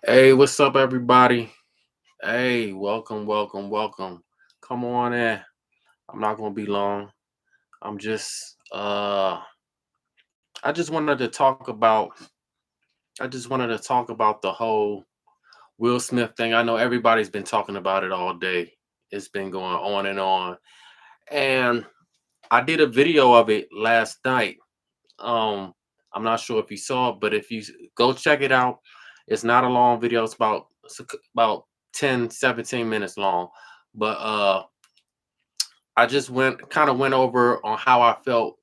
Hey, what's up, everybody? Hey, welcome, welcome, welcome. Come on in. I'm not gonna be long. I'm just I just wanted to talk about the whole Will Smith thing. I know everybody's been talking about it all day. It's been going on and on. And I did a video of it last night. Um, I'm not sure if you saw it, but if you go check it out, it's not a long video. It's about 10, 17 minutes long. But I just went over on how I felt.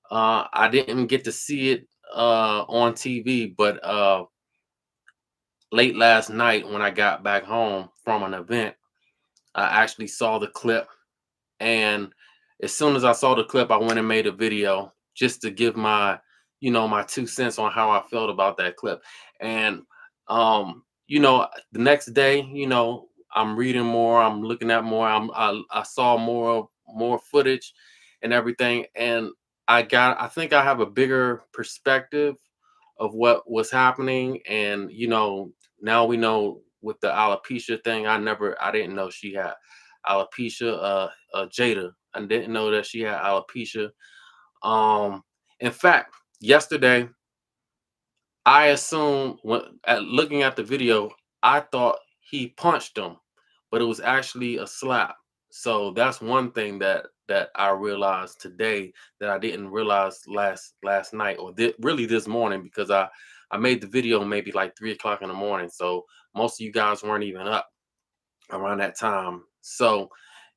I didn't get to see it on TV, but late last night when I got back home from an event, I actually saw the clip. And as soon as I saw the clip, I went and made a video just to give my 2 cents on how I felt about that clip. And the next day, I'm reading more, I'm looking at more, I saw more footage and everything, and I think I have a bigger perspective of what was happening. And now we know with the alopecia thing. I didn't know she had alopecia. Jada, I didn't know that she had alopecia. Um, in fact, yesterday I assumed, looking at the video, I thought he punched him, but it was actually a slap. So that's one thing that I realized today that I didn't realize last night, or really this morning, because I made the video maybe like 3 o'clock in the morning. So most of you guys weren't even up around that time. So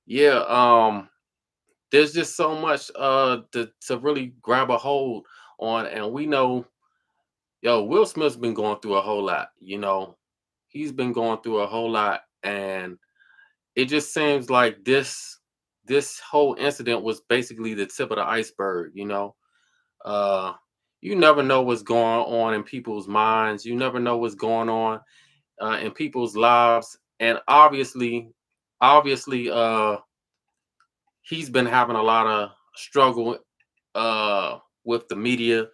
yeah, there's just so much to really grab a hold on. And we know, Will Smith's been going through a whole lot. He's been going through a whole lot. And it just seems like this whole incident was basically the tip of the iceberg. uh you never know what's going on in people's minds. You never know what's going on in people's lives. And obviously, he's been having a lot of struggle with the media.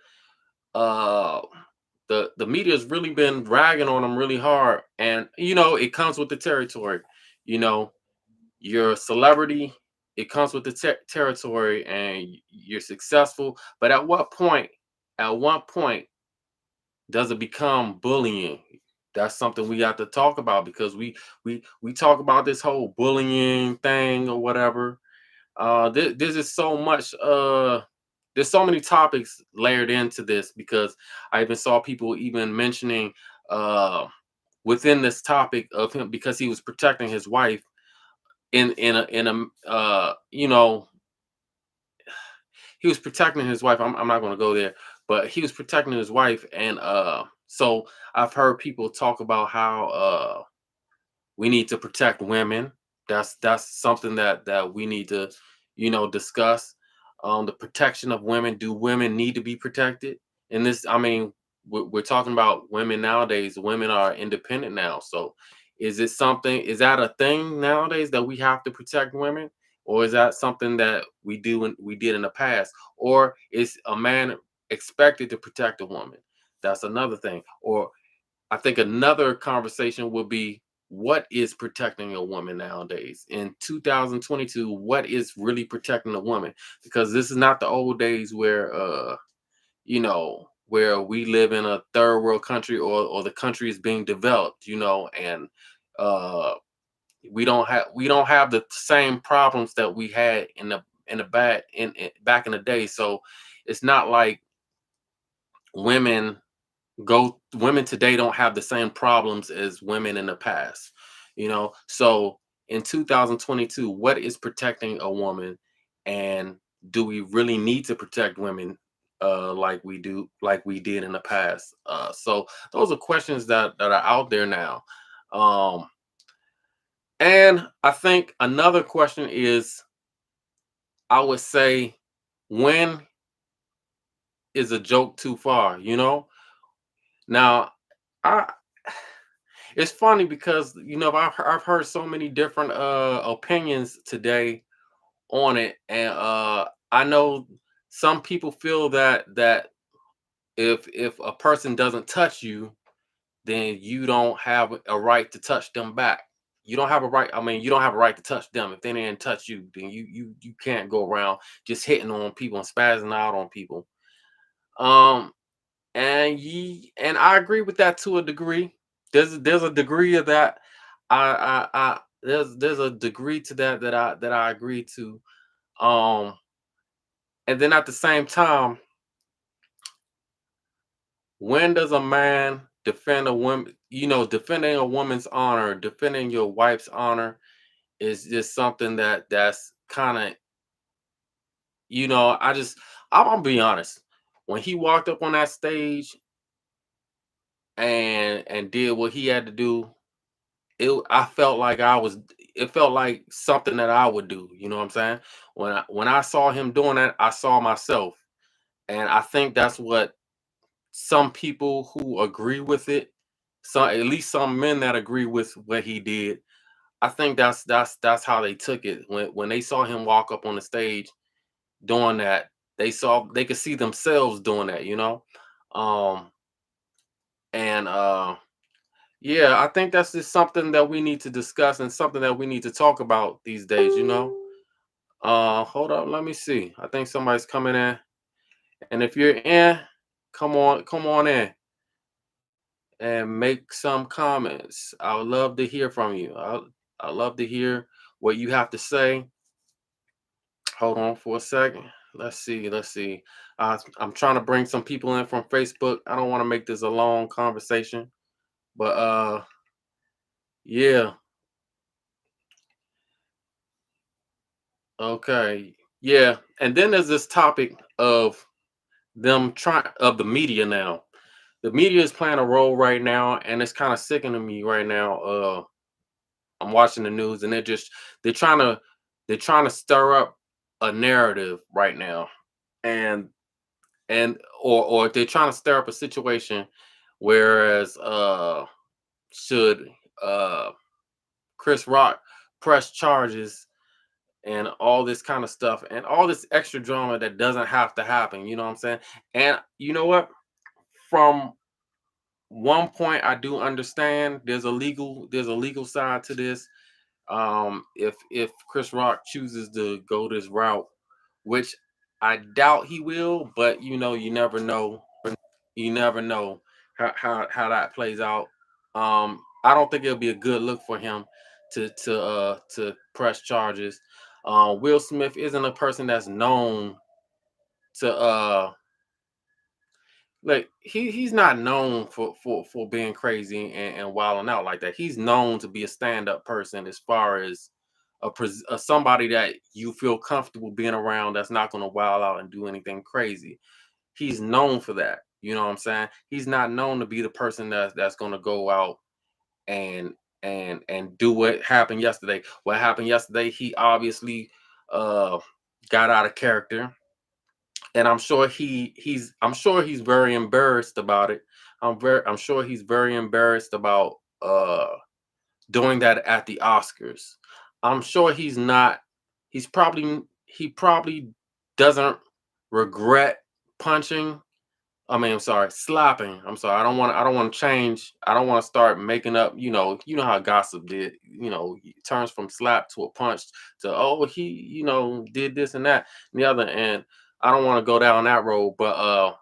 uh the media's really been ragging on him really hard. And it comes with the territory. you know you're a celebrity, it comes with the territory, and you're successful. But at what point does it become bullying? That's something we have to talk about, because we talk about this whole bullying thing or whatever. This is so much. There's so many topics layered into this, because I even saw people even mentioning uh, within this topic of him, because he was protecting his wife in a he was protecting his wife. I'm not going to go there, but he was protecting his wife. And so I've heard people talk about how we need to protect women. That's something that we need to discuss. The protection of women. Do women need to be protected? And this, I mean, we're talking about women nowadays. Women are independent now. So is that a thing nowadays, that we have to protect women? Or is that something that we did in the past? Or is a man expected to protect a woman? That's another thing. Or I think another conversation would be, what is protecting a woman nowadays in 2022? What is really protecting a woman? Because this is not the old days where we live in a third world country, or the country is being developed. And uh we don't have the same problems that we had back in the day. So it's not like women women today don't have the same problems as women in the past. So in 2022, what is protecting a woman? And do we really need to protect women like we did in the past? So those are questions that are out there now. um and I think another question is, I would say, when is a joke too far? Now, I it's funny, because I've heard so many different opinions today on it. And I know some people feel that if a person doesn't touch you, then you don't have a right to touch them back. You don't have a right. I mean, you don't have a right to touch them. If they didn't touch you, then you can't go around just hitting on people and spazzing out on people. Um, and I agree with that to a degree. There's a degree of that. I there's a degree to that I agree to. Um, and then at the same time, when does a man defend a woman? Defending a woman's honor, defending your wife's honor is just something that's kind of, I just, I'm gonna be honest. When he walked up on that stage and did what he had to do, I felt like it felt like something that I would do. You know what I'm saying? When I saw him doing that, I saw myself. And I think that's what some people who agree with it, at least some men that agree with what he did, I think that's how they took it. When they saw him walk up on the stage doing that, they could see themselves doing that. Um and Yeah, I think that's just something that we need to discuss and something that we need to talk about these days. Hold up, let me see. I think somebody's coming in. And if you're in, come on in and make some comments. I would love to hear from you. I love to hear what you have to say. Hold on for a second. Let's see. I'm trying to bring some people in from Facebook. I don't want to make this a long conversation, but yeah. Okay. Yeah. And then there's this topic of the media now. The media is playing a role right now, and it's kind of sickening me right now. I'm watching the news, and they're trying to they're trying to stir up a narrative right now, and or they're trying to stir up a situation. Whereas should uh Chris Rock press charges and all this kind of stuff and all this extra drama that doesn't have to happen, you know what I'm saying? And you know what? From one point I do understand there's a legal side to this. If Chris Rock chooses to go this route, which I doubt he will, but you never know. You never know how that plays out. I don't think it'll be a good look for him to press charges. Will Smith isn't a person that's known to like he's not known for being crazy and wilding out like that. He's known to be a stand-up person as far as somebody that you feel comfortable being around that's not going to wild out and do anything crazy. He's known for that. You know what I'm saying? He's not known to be the person that's going to go out and and do what happened yesterday. What happened yesterday? He obviously uh got out of character, and I'm sure he's very embarrassed about it. I'm sure he's very embarrassed about doing that at the Oscars. I'm sure he probably doesn't regret punching. I mean, I'm sorry, slapping. I'm sorry. I don't want to change. I don't want to start making up, you know how gossip did, it turns from slap to a punch to, oh, he, did this and that and the other. And I don't want to go down that road, but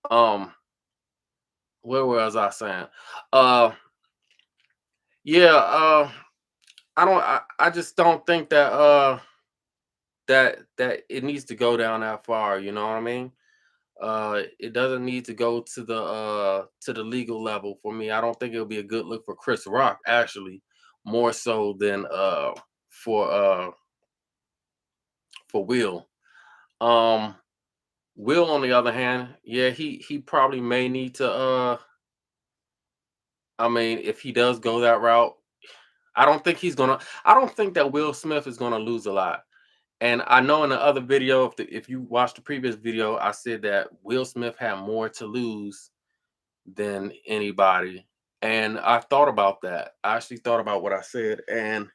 um where was I saying? Uh yeah, I just don't think that it needs to go down that far, you know what I mean? It doesn't need to go to the legal level for me. I don't think it'll be a good look for Chris Rock, actually, more so than for uh for Will. Um Will, on the other hand, yeah, he probably may need to I mean, if he does go that route, I don't think that Will Smith is gonna lose a lot. And I know in the other video, if you watched the previous video, I said that Will Smith had more to lose than anybody. And I thought about that. I actually thought about what I said. And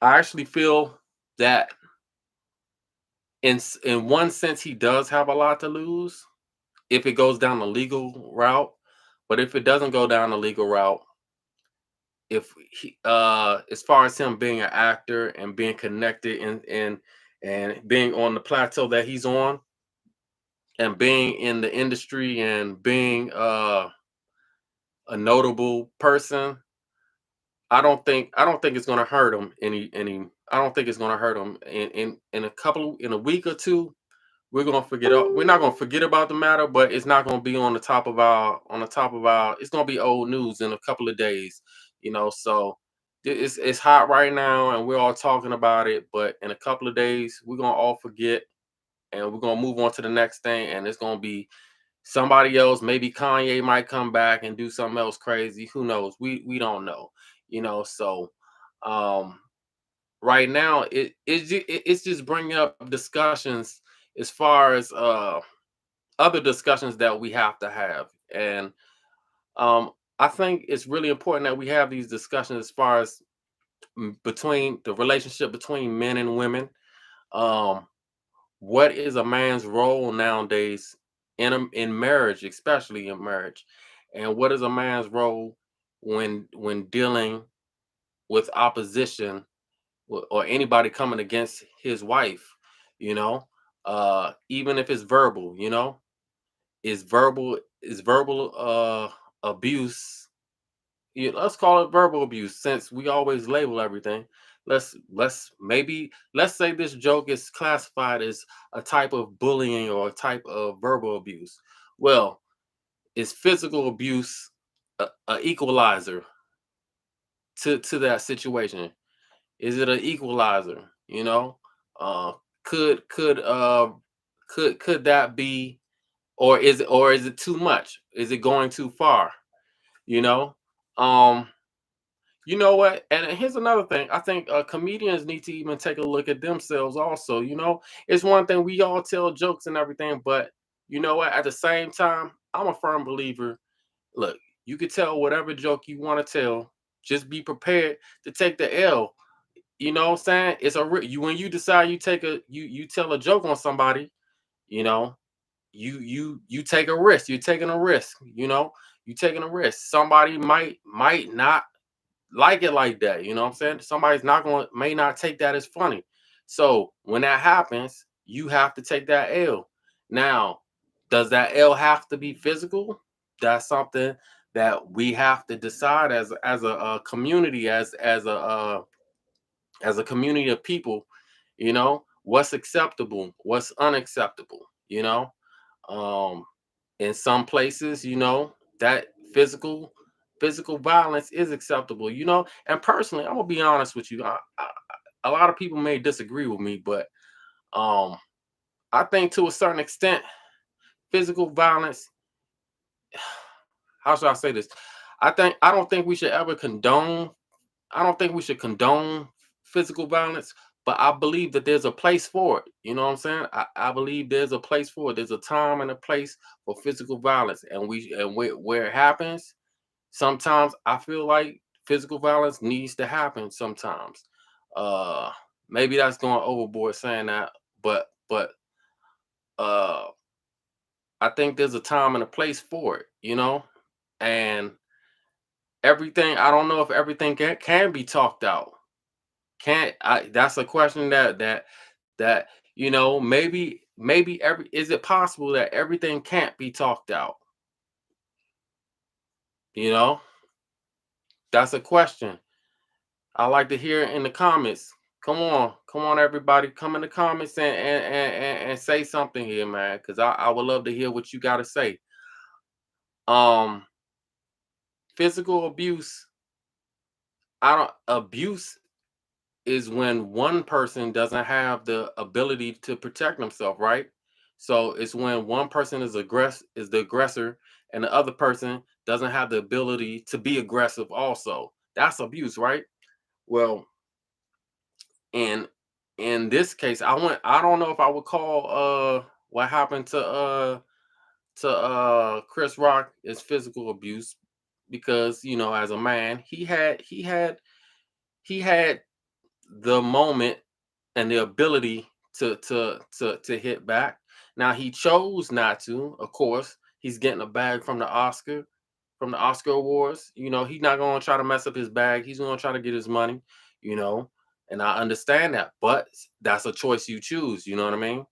I actually feel that in one sense, he does have a lot to lose if it goes down the legal route. But if it doesn't go down the legal route, if he, as far as him being an actor and being connected and being on the plateau that he's on and being in the industry and being a notable person, I don't think it's gonna hurt him any. I don't think it's gonna hurt him in a week or two. We're not gonna forget about the matter, but it's not gonna be on the top of our. It's gonna be old news in a couple of days, So it's hot right now, and we're all talking about it. But in a couple of days, we're gonna all forget, and we're gonna move on to the next thing, and it's gonna be somebody else. Maybe Kanye might come back and do something else crazy. Who knows? We don't know, So um, right now, it's just bringing up discussions as far as other discussions that we have to have. And I think it's really important that we have these discussions as far as between the relationship between men and women. Um, what is a man's role nowadays in marriage, especially in marriage, and what is a man's role when dealing with opposition or anybody coming against his wife? You know, even if it's verbal, is verbal abuse. Let's call it verbal abuse since we always label everything. Let's say this joke is classified as a type of bullying or a type of verbal abuse. Well, is physical abuse a equalizer to that situation? Is it an equalizer? Uh could that be, or is it too much? Is it going too far? You know? Um, you know what? And here's another thing. I think comedians need to even take a look at themselves also. It's one thing we all tell jokes and everything, but you know what? At the same time, I'm a firm believer. Look, you can tell whatever joke you want to tell. Just be prepared to take the L. You know what I'm saying? You when you decide you tell a joke on somebody, you know, you take a risk. You're taking a risk. You taking a risk. Somebody might not like it like that. You know what I'm saying? Somebody's not going may not take that as funny. So when that happens, you have to take that L. Now, does that L have to be physical? That's something that we have to decide as a community, as a community of people. What's acceptable, what's unacceptable. Um, in some places, that physical violence is acceptable. And personally, I'm gonna be honest with you. A lot of people may disagree with me, but um, I think to a certain extent, physical violence. How should I say this? I don't think we should ever condone. I don't think we should condone physical violence, but I believe that there's a place for it. You know what I'm saying? I believe there's a place for it. There's a time and a place for physical violence, where it happens. Sometimes I feel like physical violence needs to happen. Sometimes, uh, maybe that's going overboard saying that, but uh, I think there's a time and a place for it. And everything. I don't know if everything can be talked out. Can't I That's a question that maybe every is it possible that everything can't be talked out? You know? That's a question. I like to hear it in the comments. Come on, everybody, come in the comments and say something here, man, because I would love to hear what you got to say. Um, Physical abuse. I don't Abuse is when one person doesn't have the ability to protect themselves, right? So it's when one person is the aggressor and the other person doesn't have the ability to be aggressive also. That's abuse, right? Well, in in this case, I don't know if I would call what happened to Chris Rock as physical abuse, because as a man, he had the moment and the ability to hit back. Now he chose not to. Of course, he's getting a bag from the Oscar, from the Oscar awards. He's not gonna try to mess up his bag. He's gonna try to get his money, you know, and I understand that, but that's a choice you choose. You know what I mean?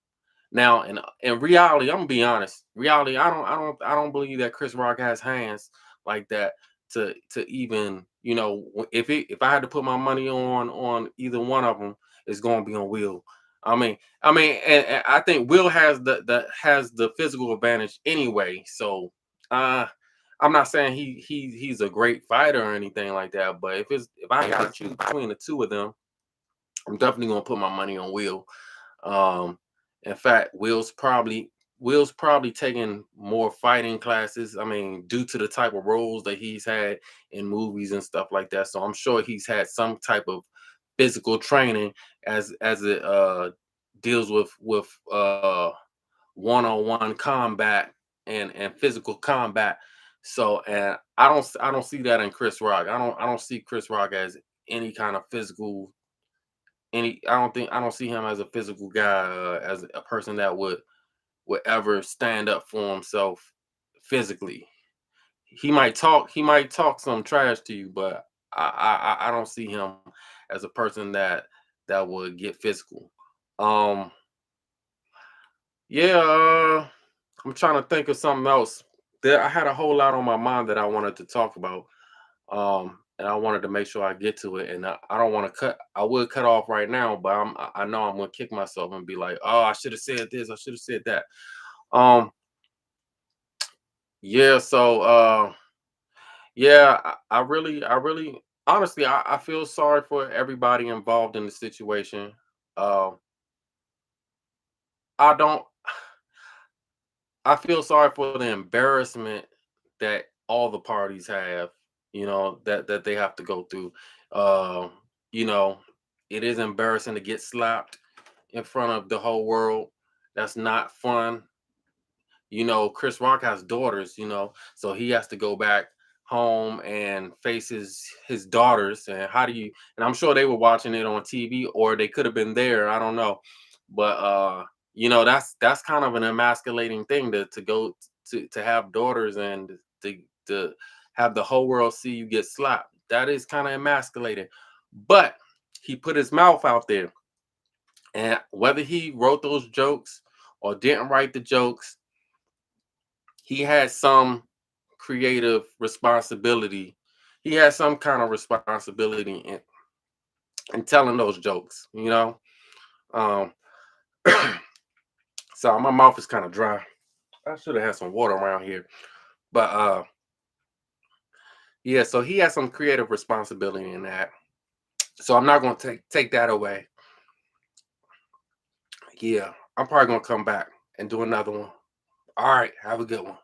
Now, in reality, I'm gonna be honest. Reality, I don't believe that Chris Rock has hands like that to even, if I had to put my money on either one of them, it's gonna be on Will. And I think Will has the physical advantage anyway. So, uh, I'm not saying he's a great fighter or anything like that. But if I got to choose between the two of them, I'm definitely gonna put my money on Will. Um, in fact, Will's probably taking more fighting classes. I mean, due to the type of roles that he's had in movies and stuff like that. So I'm sure he's had some type of physical training as it deals with one-on-one combat and physical combat. So, and I don't see that in Chris Rock. I don't see Chris Rock as any kind of physical any I don't see him as a physical guy, as a person that would ever stand up for himself physically. He might talk some trash to you, but I don't see him as a person that would get physical. Um yeah, I'm trying to think of something else. I had a whole lot on my mind that I wanted to talk about. And I wanted to make sure I get to it, and I don't want to cut. I would cut off right now, but I know I'm gonna kick myself and be like, oh, I should have said this, I should have said that. um yeah, so yeah, I really honestly, I feel sorry for everybody involved in the situation. uh I don't I feel sorry for the embarrassment that all the parties have, that they have to go through. Uh, you know, it is embarrassing to get slapped in front of the whole world. That's not fun. Chris Rock has daughters, so he has to go back home and face his daughters. And how do you? And I'm sure they were watching it on TV, or they could have been there. I don't know, but that's kind of an emasculating thing to go to have daughters and to have the whole world see you get slapped. That is kind of emasculating. But he put his mouth out there, and whether he wrote those jokes or didn't write the jokes, he had some creative responsibility. He had some kind of responsibility in telling those jokes. Um, so my mouth is kind of dry. I should have had some water around here. But yeah, so he has some creative responsibility in that. So I'm not gonna take that away. Yeah, I'm probably gonna come back and do another one. All right, have a good one.